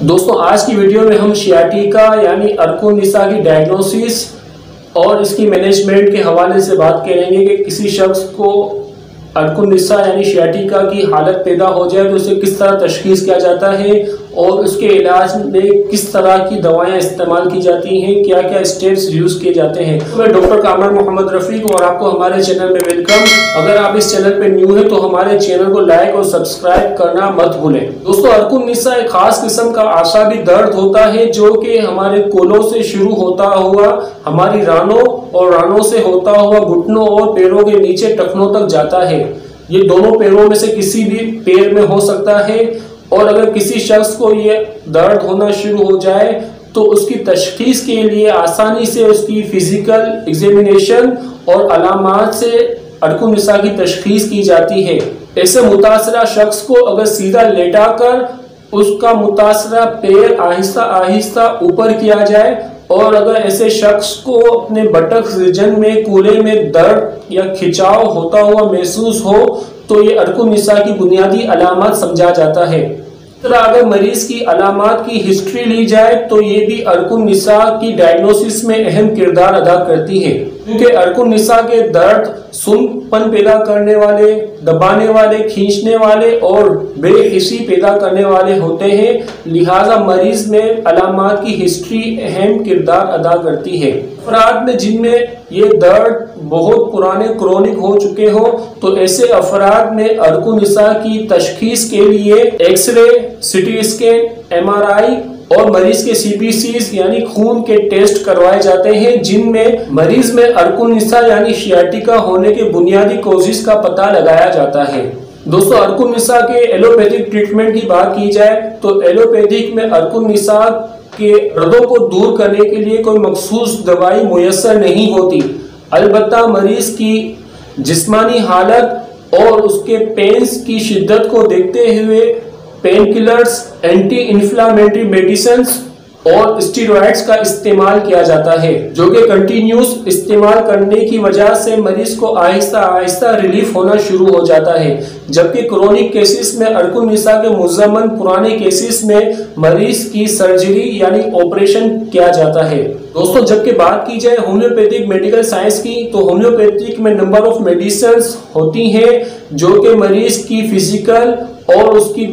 दोस्तों आज की वीडियो में हम शियाटिका यानी अर्कुनिसा की डायग्नोसिस और इसकी मैनेजमेंट के हवाले से बात करेंगे कि किसी शख्स को अर्कुनिसा यानी शियाटिका की हालत पैदा हो जाए तो उसे किस तरह तशखीस किया जाता है और उसके इलाज में किस तरह की दवाएं इस्तेमाल की जाती हैं, क्या क्या स्टेप्स यूज़ किए जाते हैं। तो मैं डॉक्टर कामरान मोहम्मद रफ़ीक और आपको हमारे चैनल में वेलकम। अगर आप इस चैनल पे न्यू है तो हमारे चैनल को लाइक और सब्सक्राइब करना मत भूलें। दोस्तों अर्कुनिसा एक खास किस्म का आसाबी दर्द होता है जो कि हमारे कोलों से शुरू होता हुआ हमारी रानों और रानों से होता हुआ घुटनों और पैरों के नीचे टखनों तक जाता है। ये दोनों पैरों में से किसी भी पैर में हो सकता है और अगर किसी शख्स को ये दर्द होना शुरू हो जाए तो उसकी तशखीस के लिए आसानी से उसकी फिजिकल एग्जामिनेशन और अलामात से अर्कुनिसा की तशखीस की जाती है। ऐसे मुतासरा शख्स को अगर सीधा लेटा कर उसका मुतासरा पैर आहिस्ता आहिस्ता ऊपर किया जाए और अगर ऐसे शख्स को अपने बटक रीजन में कूल्हे में दर्द या खिंचाव होता हुआ महसूस हो तो ये अर्कुनिसा की बुनियादी अलामत समझा जाता है। इस तरह अगर मरीज की अलामत की हिस्ट्री ली जाए तो ये भी अर्कुनिसा की डायग्नोसिस में अहम किरदार अदा करती है, क्योंकि अर्कुनिसा के दर्द सुनपन पैदा करने वाले, दबाने वाले, खींचने वाले और बेहिसी पैदा करने वाले होते हैं। लिहाजा मरीज में अलामत की हिस्ट्री अहम किरदार अदा करती है। अफराद में जिनमें ये दर्द बहुत पुराने क्रोनिक हो चुके हो तो ऐसे अफराद में अर्कुनिसा की तशखीस के लिए एक्सरे, सिटी स्कैन, MRI और मरीज के CPCs यानी खून के टेस्ट करवाए जाते हैं, जिनमें मरीज में अर्कुनिसा यानी शियाटिका होने के बुनियादी कॉजेस का पता लगाया जाता है। दोस्तों अर्कुनिसा के एलोपैथिक ट्रीटमेंट की बात की जाए तो एलोपैथिक में अर्कुनिसा के दर्दों को दूर करने के लिए कोई मखसूस दवाई मुयस्सर नहीं होती। अलबत्ता मरीज की जिस्मानी हालत और उसके पेन्स की शिद्दत को देखते हुए pain killers, anti inflammatory medicines और स्टीरॉइड्स का इस्तेमाल किया जाता है, जो कि कंटिन्यूस इस्तेमाल करने की वजह से मरीज को आहिस्ता आहिस्ता रिलीफ होना शुरू हो जाता है। जबकि क्रोनिक केसेस में अर्कुनिसा के मुज़म्मन पुराने केसेस में मरीज की सर्जरी यानी ऑपरेशन किया जाता है। दोस्तों जबकि बात की जाए होम्योपैथिक मेडिकल साइंस की तो होम्योपैथिक में नंबर ऑफ मेडिसिन्स होती हैं जो कि मरीज की फिजिकल और उसकी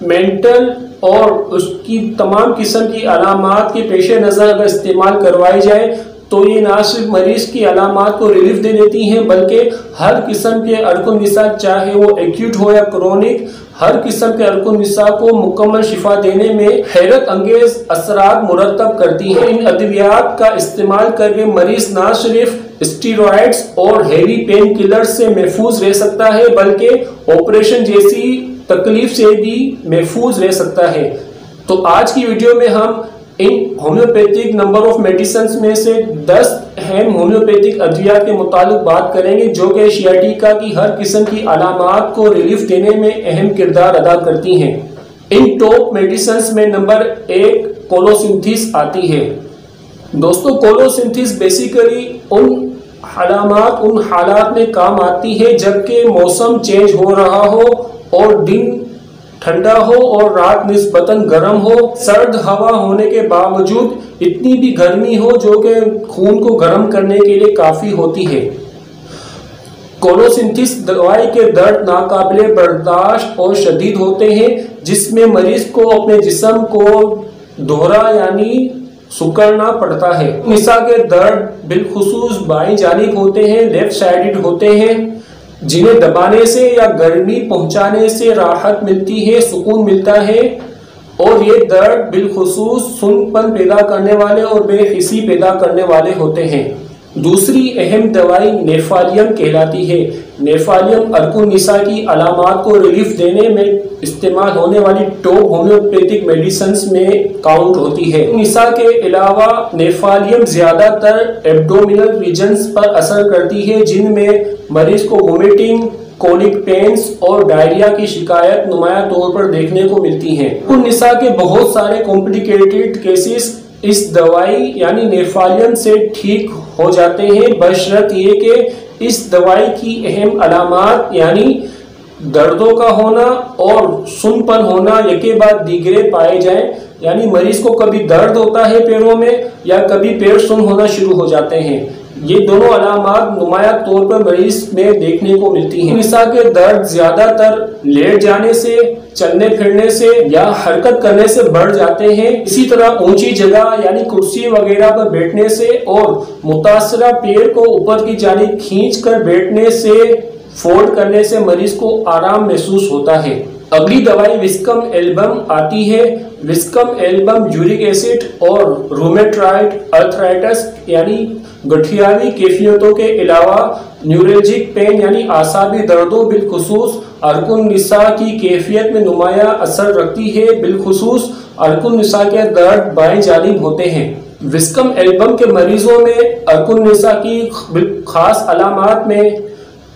मेंटल और उसकी तमाम किस्म की अलामात के पेश नज़र अगर इस्तेमाल करवाई जाए तो ये ना सिर्फ मरीज की अलामात को रिलीफ दे देती हैं बल्कि हर किस्म के अर्कुनिसा, चाहे वो एक्यूट हो या क्रोनिक, हर किस्म के अर्कुनिसा को मुकम्मल शिफा देने में हैरत अंगेज असरात मुरतब करती हैं। इन अद्वियात का इस्तेमाल करके मरीज ना सिर्फ स्टीरॉइड्स और हेवी पेन किलर से महफूज रह सकता है बल्कि ऑपरेशन जैसी तकलीफ से भी महफूज रह सकता है। तो आज की वीडियो में हम इन होम्योपैथिक नंबर ऑफ मेडिसिन्स में से 10 अहम होम्योपैथिक अद्वियात के मुतालिक बात करेंगे जो कि शियाटिका की हर किस्म की अलामात को रिलीफ देने में अहम किरदार अदा करती हैं। इन टॉप मेडिसिन्स में नंबर 1 कोलोसिंथेसिस आती है। दोस्तों कोलोसिंथेसिस बेसिकली उन हालात में काम आती है जबकि मौसम चेंज हो रहा हो और दिन ठंडा हो और रात निस्बतन गर्म हो, सर्द हवा होने के बावजूद इतनी भी गर्मी हो जो कि खून को गर्म करने के लिए काफी होती है। कोलोसिंथेसिस दवाई के दर्द नाकाबिले बर्दाश्त और शदीद होते हैं जिसमें मरीज को अपने जिस्म को दोहरा यानी सुकड़ना पड़ता है। निसा के दर्द बिलखुसूस बाईं जानिब होते हैं, लेफ्ट साइडेड होते हैं, जिन्हें दबाने से या गर्मी पहुंचाने से राहत मिलती है, सुकून मिलता है और ये दर्द बिलखुसूस सुनपन पैदा करने वाले और बेहिसी पैदा करने वाले होते हैं। दूसरी अहम दवाई नेफालियम कहलाती है। नेफालियम अर्कुनिसा की अलामात को रिलीफ देने में इस्तेमाल होने वाली टॉप होम्योपैथिक मेडिसिन्स में काउंट होती है। निसा के अलावा नेफालियम ज्यादातर एब्डोमिनल रीजन्स पर असर करती है जिनमें मरीज को वोमिटिंग, कोलिक पेन्स और डायरिया की शिकायत नुमाया तौर पर देखने को मिलती है। अर्कुनिसा के बहुत सारे कॉम्प्लिकेटेड केसेस इस दवाई यानी नेफालियम से ठीक हो जाते हैं बशर्त ये कि इस दवाई की अहम अलामात यानी दर्दों का होना और सुनपन होना यके बाद दीगरे पाए जाएं, यानी मरीज को कभी दर्द होता है पैरों में या कभी पैर सुन होना शुरू हो जाते हैं। ये दोनों अलामात नुमाया तौर पर मरीज में देखने को मिलती हैं। निसा के दर्द ज्यादातर लेट जाने से, चलने फिरने से या हरकत करने से बढ़ जाते हैं। इसी तरह ऊंची जगह यानी कुर्सी वगैरह पर बैठने से और मुतासरा पैर को ऊपर की जानिब खींच कर बैठने से, फोल्ड करने से मरीज को आराम महसूस होता है। अगली दवाई विस्कम एल्बम आती है। विस्कम एल्बम यूरिक एसिड और रूमेटॉइड अर्थराइटिस यानी गठियावी कैफियतों के अलावा न्यूरोलजिक पेन यानी आसाबी दर्दों बिलखुसूस अर्कुन निसा की कैफियत में नुमाया असर रखती है। बिलखुसूस अर्कुन निसा के दर्द बाएं जानिब होते हैं। विस्कम एल्बम के मरीजों में अर्कुन निसा की खास अलामात में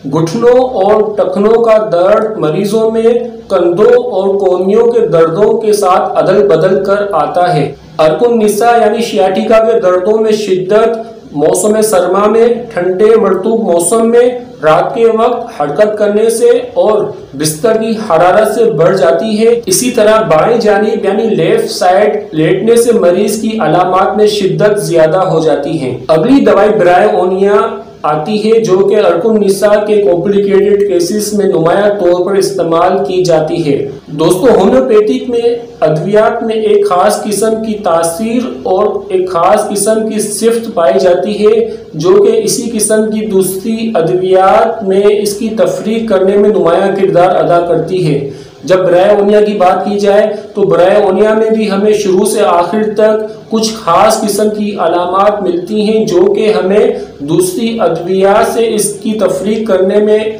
घुटनों और टखनों का दर्द, मरीजों में कंधों और कोहनियों के दर्दों के साथ अदल बदल कर आता है। अर्कुन निसा यानी शियाटिका के दर्दों में शिद्दत मौसम सरमा में, ठंडे मरतूब मौसम में, रात के वक्त हरकत करने से और बिस्तर की हरारत से बढ़ जाती है। इसी तरह बाएं जानिब यानी लेफ्ट साइड लेटने से मरीज की अलामात में शिद्दत ज्यादा हो जाती है। अगली दवाई ब्रायोनिया आती है जो कि अर्कुन निसा के कॉम्प्लिकेटेड केसेस में नुमाया तौर पर इस्तेमाल की जाती है। दोस्तों, होम्योपैथिक में अद्वियात में एक खास किस्म की तासीर और एक खास किस्म की सिफ्त पाई जाती है जो कि इसी किस्म की दूसरी अद्वियात में इसकी तफरीक करने में नुमाया किरदार अदा करती है। जब ब्रायोनिया की बात की जाए तो ब्रायोनिया में भी हमें शुरू से आखिर तक कुछ खास किस्म की अलामात मिलती हैं जो कि हमें दूसरी अद्विया से इसकी तफरीक करने में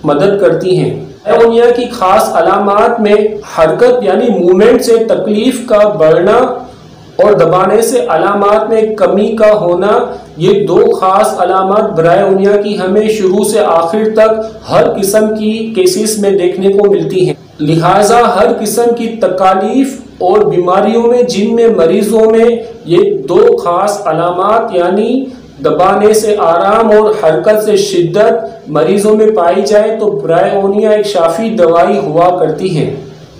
मदद करती हैं। ब्रायोनिया की खास अलामात में हरकत यानी मूवमेंट से तकलीफ का बढ़ना और दबाने से अलामात में कमी का होना, ये दो खास अलामात ब्रायोनिया की हमें शुरू से आखिर तक हर किस्म की केसेस में देखने को मिलती हैं। लिहाजा हर किस्म की तकालीफ और बीमारियों में जिनमें मरीजों में ये दो खास अलामात यानी दबाने से आराम और हरकत से शिद्दत मरीजों में पाई जाए तो ब्रायोनिया एक शाफी दवाई हुआ करती है।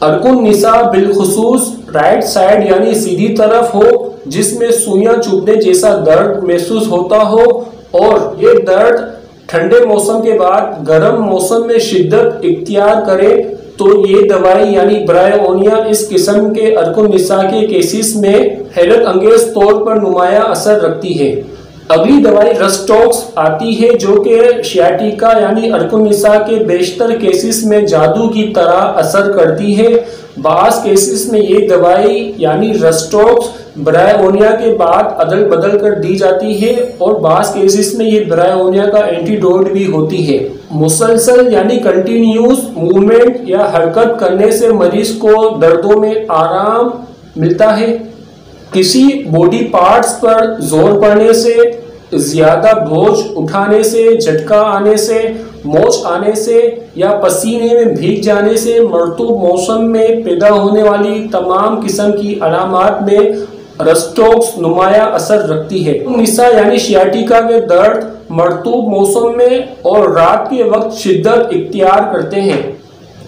अर्कुन निसा बिलखुसूस राइट साइड यानी सीधी तरफ हो जिसमें सुइयां चुभने जैसा दर्द महसूस होता हो और ये दर्द ठंडे मौसम के बाद गर्म मौसम में शिद्दत इख्तियार करे तो ये दवाई यानी ब्रायोनिया इस किस्म के अर्कुन निसा के केसेस में हैरत अंगेज तौर पर नुमाया असर रखती है। अगली दवाई रस्टॉक्स आती है जो कि शियाटिका यानी अर्कुन निसा के बेशतर केसेस में जादू की तरह असर करती है। बास केसेस में ये दवाई यानी रस्टॉक्स ब्रायोनिया के बाद अदल बदल कर दी जाती है और बास केसेस में ये ब्रायोनिया का एंटीडोट भी होती है। मुसलसल यानी कंटिन्यूस मूवमेंट या हरकत करने से मरीज को दर्दों में आराम मिलता है। किसी बॉडी पार्ट्स पर जोर पड़ने से, ज्यादा बोझ उठाने से, झटका आने से, मोच आने से या पसीने में भीग जाने से मरतूब मौसम में पैदा होने वाली तमाम किस्म की अलामात में रस्टॉक्स नुमाया असर रखती है। निसा यानी शियाटिका के दर्द मरतूब मौसम में और रात के वक्त शिद्दत इख्तियार करते हैं।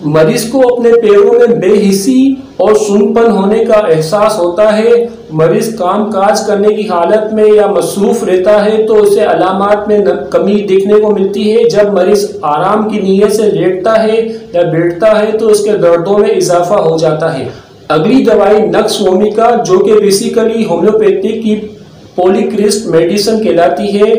मरीज को अपने पैरों में बेहिसी और सुनपन होने का एहसास होता है। मरीज काम काज करने की हालत में या मसरूफ रहता है तो उसे अलामात में कमी देखने को मिलती है। जब मरीज आराम की नीयत से लेटता है या बैठता है तो उसके दर्दों में इजाफा हो जाता है। अगली दवाई नक्स वोमिका जो कि बेसिकली होम्योपैथिक की पॉलीक्रिस्ट मेडिसिन कहलाती है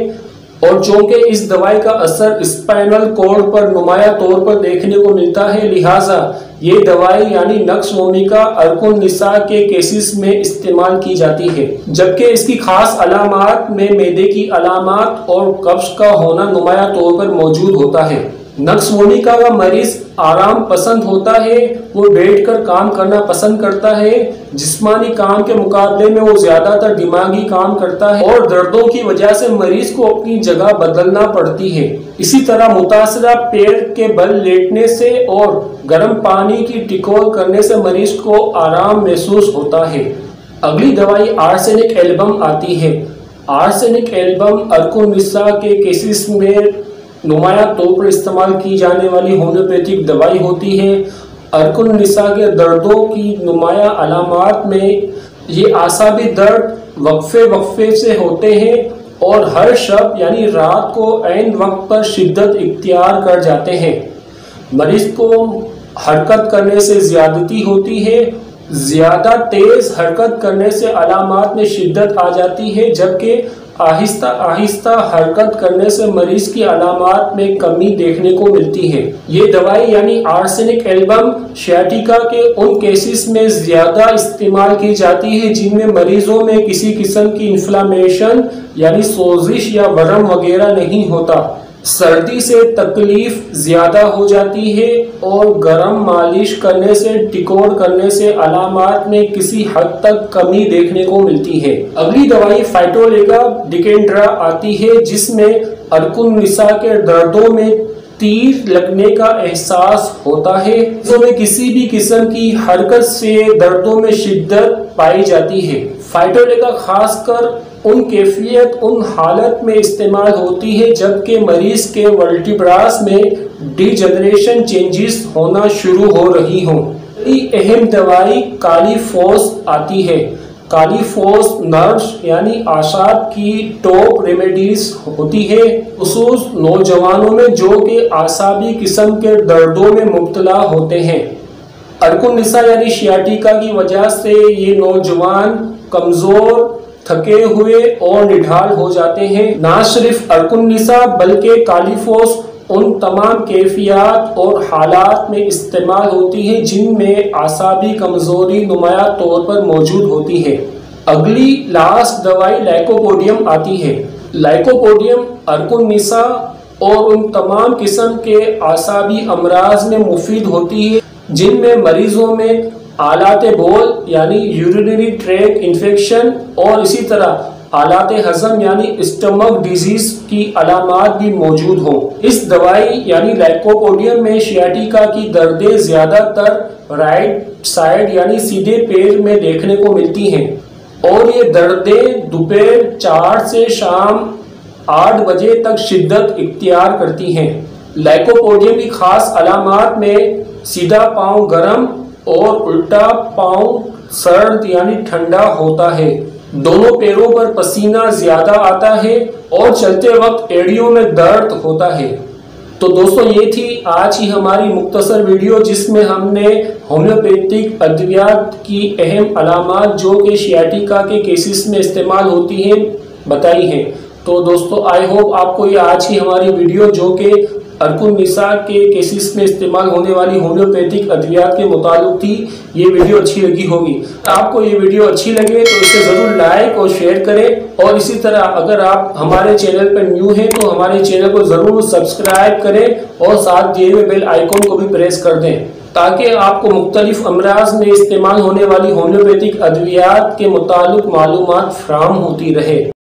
और जो कि इस दवाई का असर स्पाइनल कॉर्ड पर नुमाया तौर पर देखने को मिलता है। लिहाजा ये दवाई यानी नक्स वोमिका अर्कुन निसा के केसेस में इस्तेमाल की जाती है, जबकि इसकी खास अलामात में मैदे की अलामात और कब्ज का होना नुमाया तौर पर मौजूद होता है। नक्स वोमिका का मरीज आराम पसंद होता है, वो बैठकर काम करना पसंद करता है। जिस्मानी काम के मुकाबले में वो ज्यादातर दिमागी काम करता है और दर्दों की वजह से मरीज को अपनी जगह बदलना पड़ती है। इसी तरह मुतासरा पैर के बल लेटने से और गर्म पानी की टिकोल करने से मरीज को आराम महसूस होता है। अगली दवाई आर्सेनिक एल्बम आती है। आर्सेनिक एल्बम अर्कुन निसा के केसेस में नुमाया तौर पर इस्तेमाल की जाने वाली होम्योपैथिक दवाई होती है। अर्कुन निसा के दर्दों की नुमाया अलामात में ये आसाबी दर्द वक्फे से होते हैं और हर शब यानी रात को ऐन वक्त पर शिद्दत इख्तियार कर जाते हैं। मरीज को हरकत करने से ज्यादती होती है, ज्यादा तेज हरकत करने से अलामात में शिद्दत आ जाती है, जबकि आहिस्ता आहिस्ता हरकत करने से मरीज की अलामात में कमी देखने को मिलती है। ये दवाई यानी आर्सेनिक एल्बम शियाटिका के उन केसेस में ज्यादा इस्तेमाल की जाती है जिनमें मरीजों में किसी किस्म की इन्फ्लामेशन यानी सोजिश या वरम वगैरह नहीं होता, सर्दी से तकलीफ ज्यादा हो जाती है और गर्म मालिश करने से टिकोर करने से अलामात में किसी हद तक कमी देखने को मिलती है। अगली दवाई फाइटोलेगा डिकेंड्रा आती है, जिसमें अर्कुन निसा के दर्दों में तीर लगने का एहसास होता है। इसमें किसी भी किस्म की हरकत से दर्दों में शिद्दत पाई जाती है। फाइटोलेगा खासकर उन कैफियत उन हालत में इस्तेमाल होती है जबकि मरीज के वर्टिब्रास में डिजनरेशन चेंजेस होना शुरू हो रही हों। अहम दवाई कालीफोस आती है। कालीफोस नर्व्स यानी आसाब की टॉप रेमेडीज होती है, खुसूस नौजवानों में जो कि आसाबी किस्म के दर्दों में मुब्तला होते हैं। अर्कुन निसा यानी शियाटिका की वजह से ये नौजवान कमजोर, थके हुए और निढाल हो जाते हैं। ना सिर्फ अर्कुन निसा बल्कि कालीफोस उन तमाम कैफियत और हालात में इस्तेमाल होती है जिनमें आसाबी कमजोरी नुमाया तौर पर मौजूद होती है। अगली लास्ट दवाई लाइकोपोडियम आती है। लाइकोपोडियम अर्कुन निसा और उन तमाम किस्म के आसाबी अमराज में मुफीद होती है जिनमें मरीजों में आलात बोल यानी यूरिनरी ट्रैक इन्फेक्शन और इसी तरह आलात हजम यानी स्टमक डिजीज की अलामात भी मौजूद हों। इस दवाई यानी लाइकोपोडियम में शियाटिका की दर्दें ज्यादातर राइट साइड यानी सीधे पैर में देखने को मिलती हैं और ये दर्दें दोपहर 4 से शाम 8 बजे तक शिद्दत इख्तियार करती हैं। लाइकोपोडियम की खास अलामात में सीधा पाँव गर्म और उल्टा पाँव सर्द यानी ठंडा होता है, दोनों पैरों पर पसीना ज्यादा आता है और चलते वक्त एड़ियों में दर्द होता है। तो दोस्तों ये थी आज की हमारी मुख्तसर वीडियो जिसमें हमने होम्योपैथिक अद्वियात की अहम अलामात जो कि शियाटिका के केसेस में इस्तेमाल होती हैं बताई हैं। तो दोस्तों आई होप आपको ये आज की हमारी वीडियो जो कि अर्कुन निसा के केसेस में इस्तेमाल होने वाली होम्योपैथिक अद्वियात के मुताबिक थी, ये वीडियो अच्छी लगी होगी। आपको ये वीडियो अच्छी लगे तो इसे ज़रूर लाइक और शेयर करें और इसी तरह अगर आप हमारे चैनल पर न्यू हैं तो हमारे चैनल को ज़रूर सब्सक्राइब करें और साथ दिए हुए बेल आइकॉन को भी प्रेस कर दें ताकि आपको मुख्तलिफ अमराज में इस्तेमाल होने वाली होम्योपैथिक अद्वियात के मुताबिक मालूमात फराहम होती रहे।